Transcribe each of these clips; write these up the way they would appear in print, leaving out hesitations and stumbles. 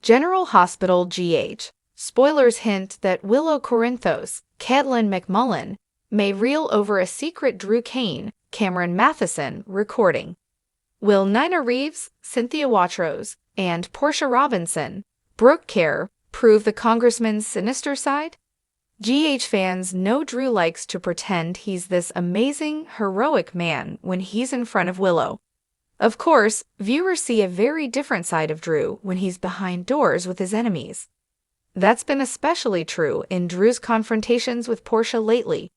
General Hospital GH. Spoilers hint that Willow Corinthos, Caitlin McMullen, may reel over a secret Drew Kane, Cameron Matheson recording. Will Nina Reeves, Cynthia Watros, and Portia Robinson, Brooke Kerr, prove the Congressman's sinister side? GH fans know Drew likes to pretend he's this amazing, heroic man when he's in front of Willow. Of course, viewers see a very different side of Drew when he's behind doors with his enemies. That's been especially true in Drew's confrontations with Portia lately.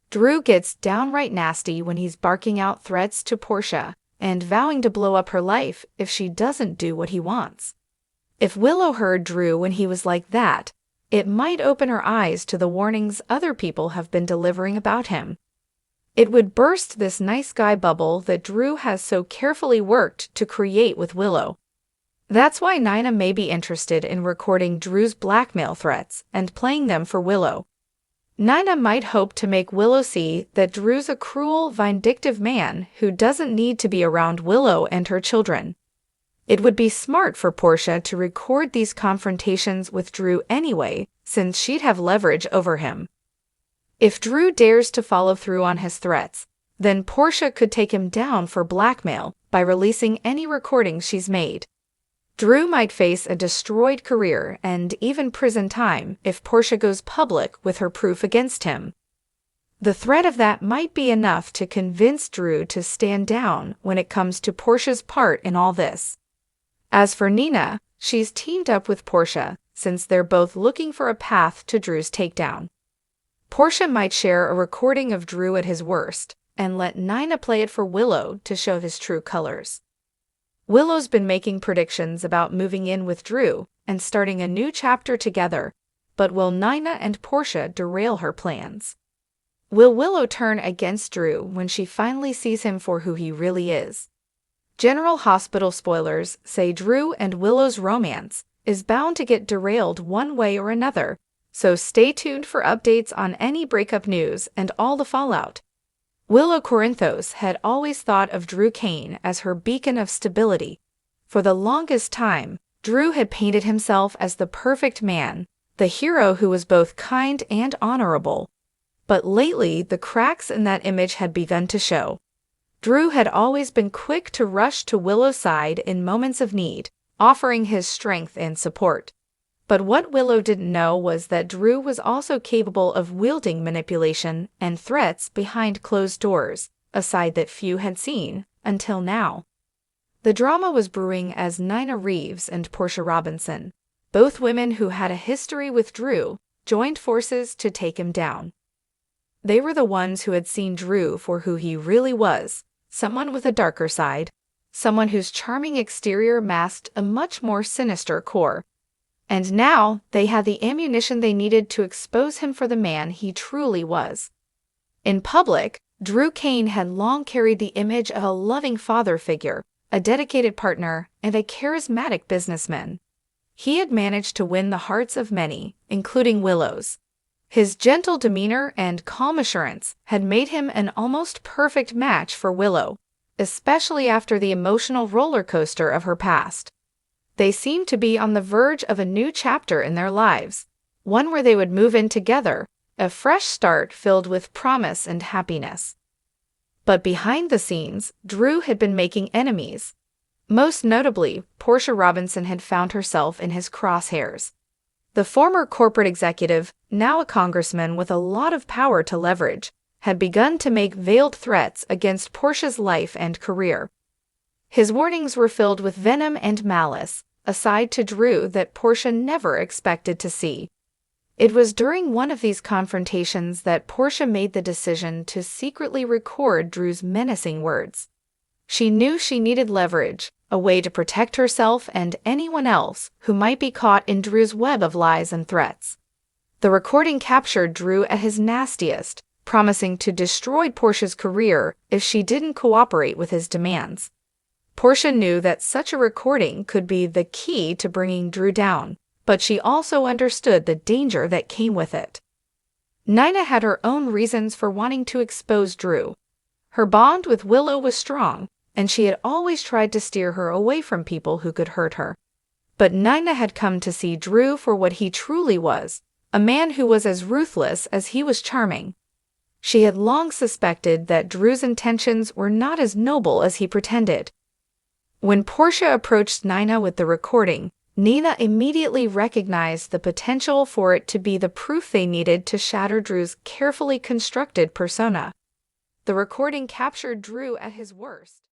Drew gets downright nasty when he's barking out threats to Portia and vowing to blow up her life if she doesn't do what he wants. If Willow heard Drew when he was like that, it might open her eyes to the warnings other people have been delivering about him. It would burst this nice guy bubble that Drew has so carefully worked to create with Willow. That's why Nina may be interested in recording Drew's blackmail threats and playing them for Willow. Nina might hope to make Willow see that Drew's a cruel, vindictive man who doesn't need to be around Willow and her children. It would be smart for Portia to record these confrontations with Drew anyway, since she'd have leverage over him. If Drew dares to follow through on his threats, then Portia could take him down for blackmail by releasing any recordings she's made. Drew might face a destroyed career and even prison time if Portia goes public with her proof against him. The threat of that might be enough to convince Drew to stand down when it comes to Portia's part in all this. As for Nina, she's teamed up with Portia since they're both looking for a path to Drew's takedown. Portia might share a recording of Drew at his worst and let Nina play it for Willow to show his true colors. Willow's been making predictions about moving in with Drew and starting a new chapter together, but will Nina and Portia derail her plans? Will Willow turn against Drew when she finally sees him for who he really is? General Hospital spoilers say Drew and Willow's romance is bound to get derailed one way or another, so stay tuned for updates on any breakup news and all the fallout. Willow Corinthos had always thought of Drew Kane as her beacon of stability. For the longest time, Drew had painted himself as the perfect man, the hero who was both kind and honorable. But lately, the cracks in that image had begun to show. Drew had always been quick to rush to Willow's side in moments of need, offering his strength and support. But what Willow didn't know was that Drew was also capable of wielding manipulation and threats behind closed doors, a side that few had seen until now. The drama was brewing as Nina Reeves and Portia Robinson, both women who had a history with Drew, joined forces to take him down. They were the ones who had seen Drew for who he really was, someone with a darker side, someone whose charming exterior masked a much more sinister core. And now they had the ammunition they needed to expose him for the man he truly was. In public, Drew Kane had long carried the image of a loving father figure, a dedicated partner, and a charismatic businessman. He had managed to win the hearts of many, including Willow's. His gentle demeanor and calm assurance had made him an almost perfect match for Willow, especially after the emotional roller coaster of her past. They seemed to be on the verge of a new chapter in their lives, one where they would move in together, a fresh start filled with promise and happiness. But behind the scenes, Drew had been making enemies. Most notably, Portia Robinson had found herself in his crosshairs. The former corporate executive, now a congressman with a lot of power to leverage, had begun to make veiled threats against Portia's life and career. His warnings were filled with venom and malice, a side to Drew that Portia never expected to see. It was during one of these confrontations that Portia made the decision to secretly record Drew's menacing words. She knew she needed leverage, a way to protect herself and anyone else who might be caught in Drew's web of lies and threats. The recording captured Drew at his nastiest, promising to destroy Portia's career if she didn't cooperate with his demands. Portia knew that such a recording could be the key to bringing Drew down, but she also understood the danger that came with it. Nina had her own reasons for wanting to expose Drew. Her bond with Willow was strong, and she had always tried to steer her away from people who could hurt her. But Nina had come to see Drew for what he truly was, a man who was as ruthless as he was charming. She had long suspected that Drew's intentions were not as noble as he pretended. When Portia approached Nina with the recording, Nina immediately recognized the potential for it to be the proof they needed to shatter Drew's carefully constructed persona. The recording captured Drew at his worst.